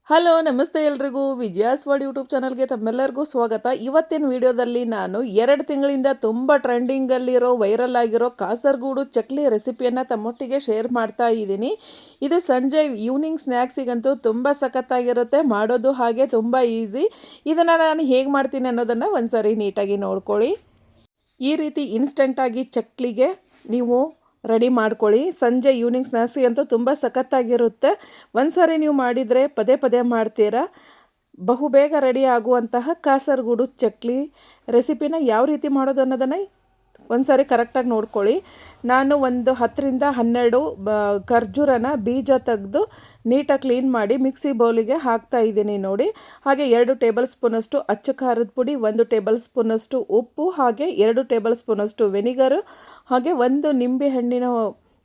Hello ನಮಸ್ತೆ ಎಲ್ರಿಗೂ ವಿಜಯಾಸ್ world YouTube ಚಾನಲ್ಗೆ ತಮ್ಮೆಲ್ಲರಿಗೂ ಸ್ವಾಗತ. ಇವತ್ತಿನ ವಿಡಿಯೋದಲ್ಲಿ ನಾನು 2 ತಿಂಗಳಿಂದ ತುಂಬ ಟ್ರೆಂಡಿಂಗಲ್ಲಿರೋ ವೈರಲ್ ಆಗಿರೋ ಕಾಸರಗೋಡು ಚಕ್ಲಿ ರೆಸಿಪಿಯನ್ನು ತಮ್ಮೊಟ್ಟಿಗೆ ಶೇರ್ ಮಾಡ್ತಾ ಇದ್ದೀನಿ. ಇದು ಸಂಜೆ ಈವ್ನಿಂಗ್ ಸ್ನ್ಯಾಕ್ಸಿಗಂತೂ ತುಂಬ ಸಖತ್ತಾಗಿರುತ್ತೆ, ಮಾಡೋದು ಹಾಗೆ ತುಂಬ ಈಸಿ. ಇದನ್ನು ನಾನು ಹೇಗೆ ಮಾಡ್ತೀನಿ ಅನ್ನೋದನ್ನು ಒಂದ್ಸರಿ ನೀಟಾಗಿ ನೋಡ್ಕೊಳ್ಳಿ. ಈ ರೀತಿ ಇನ್ಸ್ಟೆಂಟಾಗಿ ಚಕ್ಲಿಗೆ ನೀವು ರೆಡಿ ಮಾಡ್ಕೊಳ್ಳಿ. ಸಂಜೆ ಈವ್ನಿಂಗ್ ಸ್ನ್ಯಾಕ್ಸಿಗೆ ಅಂತೂ ತುಂಬ ಸಖತ್ತಾಗಿರುತ್ತೆ. ಒಂದು ಸಾರಿ ನೀವು ಮಾಡಿದರೆ ಪದೇ ಪದೇ ಮಾಡ್ತೀರಾ. ಬಹುಬೇಗ ರೆಡಿ ಆಗುವಂತಹ ಕಾಸರಗೋಡು ಚಕ್ಲಿ ರೆಸಿಪಿನ ಯಾವ ರೀತಿ ಮಾಡೋದು ಅನ್ನೋದನ್ನು ಒಂದು ಸಾರಿ ಕರೆಕ್ಟಾಗಿ ನೋಡ್ಕೊಳ್ಳಿ. ನಾನು ಒಂದು 10ರಿಂದ 12 ಖರ್ಜೂರನ ಬೀಜ ತೆಗೆದು ನೀಟಾಗಿ ಕ್ಲೀನ್ ಮಾಡಿ ಮಿಕ್ಸಿ ಬೌಲಿಗೆ ಹಾಕ್ತಾ ಇದ್ದೀನಿ ನೋಡಿ. ಹಾಗೆ 2 ಟೇಬಲ್ ಸ್ಪೂನಷ್ಟು ಅಚ್ಚ ಖಾರದ ಪುಡಿ, 1 ಟೇಬಲ್ ಸ್ಪೂನಷ್ಟು ಉಪ್ಪು, ಹಾಗೆ 2 ಟೇಬಲ್ ಸ್ಪೂನಷ್ಟು ವೆನಿಗರು, ಹಾಗೆ 1 ನಿಂಬೆ ಹಣ್ಣಿನ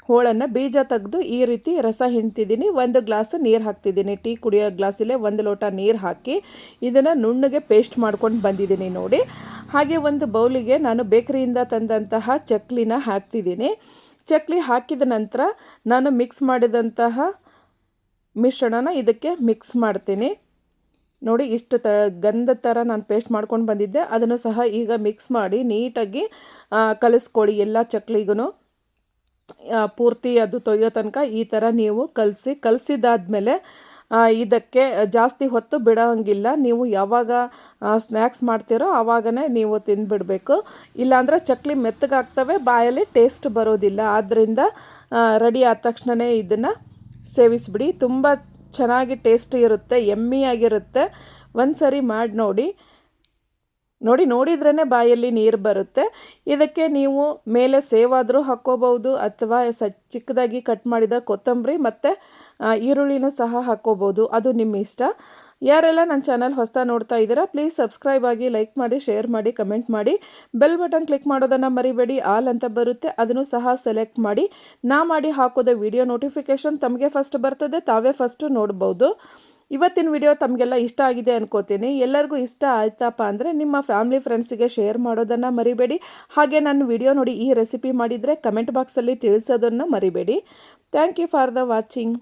ಹೋಳನ್ನು ಬೀಜ ತೆಗೆದು ಈ ರೀತಿ ರಸ ಹಿಂಡ್ತಿದ್ದೀನಿ. 1 ಗ್ಲಾಸ್ ನೀರು ಹಾಕ್ತಿದ್ದೀನಿ. ಟೀ ಕುಡಿಯೋ ಗ್ಲಾಸಲ್ಲೇ 1 ಲೋಟ ನೀರು ಹಾಕಿ ಇದನ್ನು ನುಣ್ಣಗೆ ಪೇಸ್ಟ್ ಮಾಡ್ಕೊಂಡು ಬಂದಿದ್ದೀನಿ ನೋಡಿ. ಹಾಗೆ ಒಂದು ಬೌಲಿಗೆ ನಾನು ಬೇಕರಿಯಿಂದ ತಂದಂತಹ ಚಕ್ಲಿನ ಹಾಕ್ತಿದ್ದೀನಿ. ಚಕ್ಲಿ ಹಾಕಿದ ನಂತರ ನಾನು ಮಿಕ್ಸ್ ಮಾಡಿದಂತಹ ಮಿಶ್ರಣನ ಇದಕ್ಕೆ ಮಿಕ್ಸ್ ಮಾಡ್ತೀನಿ ನೋಡಿ. ಇಷ್ಟು ಗಂಧದ ಥರ ನಾನು ಪೇಸ್ಟ್ ಮಾಡ್ಕೊಂಡು ಬಂದಿದ್ದೆ, ಅದನ್ನು ಸಹ ಈಗ ಮಿಕ್ಸ್ ಮಾಡಿ ನೀಟಾಗಿ ಕಲಿಸ್ಕೊಳ್ಳಿ. ಎಲ್ಲ ಚಕ್ಲಿಗೂ ಪೂರ್ತಿ ಅದು ತೊಯ್ಯೋ ತನಕ ಈ ಥರ ನೀವು ಕಲಸಿದಾದ್ಮೇಲೆ ಇದಕ್ಕೆ ಜಾಸ್ತಿ ಹೊತ್ತು ಬಿಡೋಂಗಿಲ್ಲ. ನೀವು ಯಾವಾಗ ಸ್ನ್ಯಾಕ್ಸ್ ಮಾಡ್ತೀರೋ ಆವಾಗನೇ ನೀವು ತಿಂದುಬಿಡಬೇಕು. ಇಲ್ಲಾಂದರೆ ಚಕ್ಲಿ ಮೆತ್ತಗಾಗ್ತವೆ, ಬಾಯಲ್ಲಿ ಟೇಸ್ಟ್ ಬರೋದಿಲ್ಲ. ಆದ್ದರಿಂದ ರೆಡಿ ಆದ ತಕ್ಷಣವೇ ಇದನ್ನು ಸೇವಿಸ್ಬಿಡಿ. ತುಂಬ ಚೆನ್ನಾಗಿ ಟೇಸ್ಟಿ ಇರುತ್ತೆ, ಯಮ್ಮಿಯಾಗಿರುತ್ತೆ. ಒಂದು ಸರಿ ಮಾಡಿ ನೋಡಿದ್ರೇ ಬಾಯಲ್ಲಿ ನೀರು ಬರುತ್ತೆ. ಇದಕ್ಕೆ ನೀವು ಮೇಲೆ ಸೇವಾದರೂ ಹಾಕ್ಕೋಬೋದು, ಅಥವಾ ಚಿಕ್ಕದಾಗಿ ಕಟ್ ಮಾಡಿದ ಕೊತ್ತಂಬರಿ ಮತ್ತು ಈರುಳ್ಳಿನೂ ಸಹ ಹಾಕ್ಕೋಬೋದು, ಅದು ನಿಮ್ಮ ಇಷ್ಟ. ಯಾರೆಲ್ಲ ನನ್ನ ಚಾನಲ್ ಹೊಸದಾಗಿ ನೋಡ್ತಾ ಇದ್ದೀರಾ ಪ್ಲೀಸ್ ಸಬ್ಸ್ಕ್ರೈಬ್ ಆಗಿ, ಲೈಕ್ ಮಾಡಿ, ಶೇರ್ ಮಾಡಿ, ಕಮೆಂಟ್ ಮಾಡಿ. ಬೆಲ್ ಬಟನ್ ಕ್ಲಿಕ್ ಮಾಡೋದನ್ನು ಮರಿಬೇಡಿ. ಆಲ್ ಅಂತ ಬರುತ್ತೆ, ಅದನ್ನು ಸಹ ಸೆಲೆಕ್ಟ್ ಮಾಡಿ. ನಾ ಮಾಡಿ ಹಾಕೋದ ವಿಡಿಯೋ ನೋಟಿಫಿಕೇಷನ್ ತಮಗೆ ಫಸ್ಟ್ ಬರ್ತದೆ, ತಾವೇ ಫಸ್ಟು ನೋಡ್ಬೋದು. ಇವತ್ತಿನ ವಿಡಿಯೋ ತಮಗೆಲ್ಲ ಇಷ್ಟ ಆಗಿದೆ ಅನ್ಕೋತೀನಿ. ಎಲ್ಲರಿಗೂ ಇಷ್ಟ ಆಯ್ತಪ್ಪ ಅಂದರೆ ನಿಮ್ಮ ಫ್ಯಾಮಿಲಿ ಫ್ರೆಂಡ್ಸಿಗೆ ಶೇರ್ ಮಾಡೋದನ್ನು ಮರಿಬೇಡಿ. ಹಾಗೆ ನನ್ನ ವಿಡಿಯೋ ನೋಡಿ ಈ ರೆಸಿಪಿ ಮಾಡಿದರೆ ಕಮೆಂಟ್ ಬಾಕ್ಸಲ್ಲಿ ತಿಳಿಸೋದನ್ನು ಮರಿಬೇಡಿ. Thank you for the watching.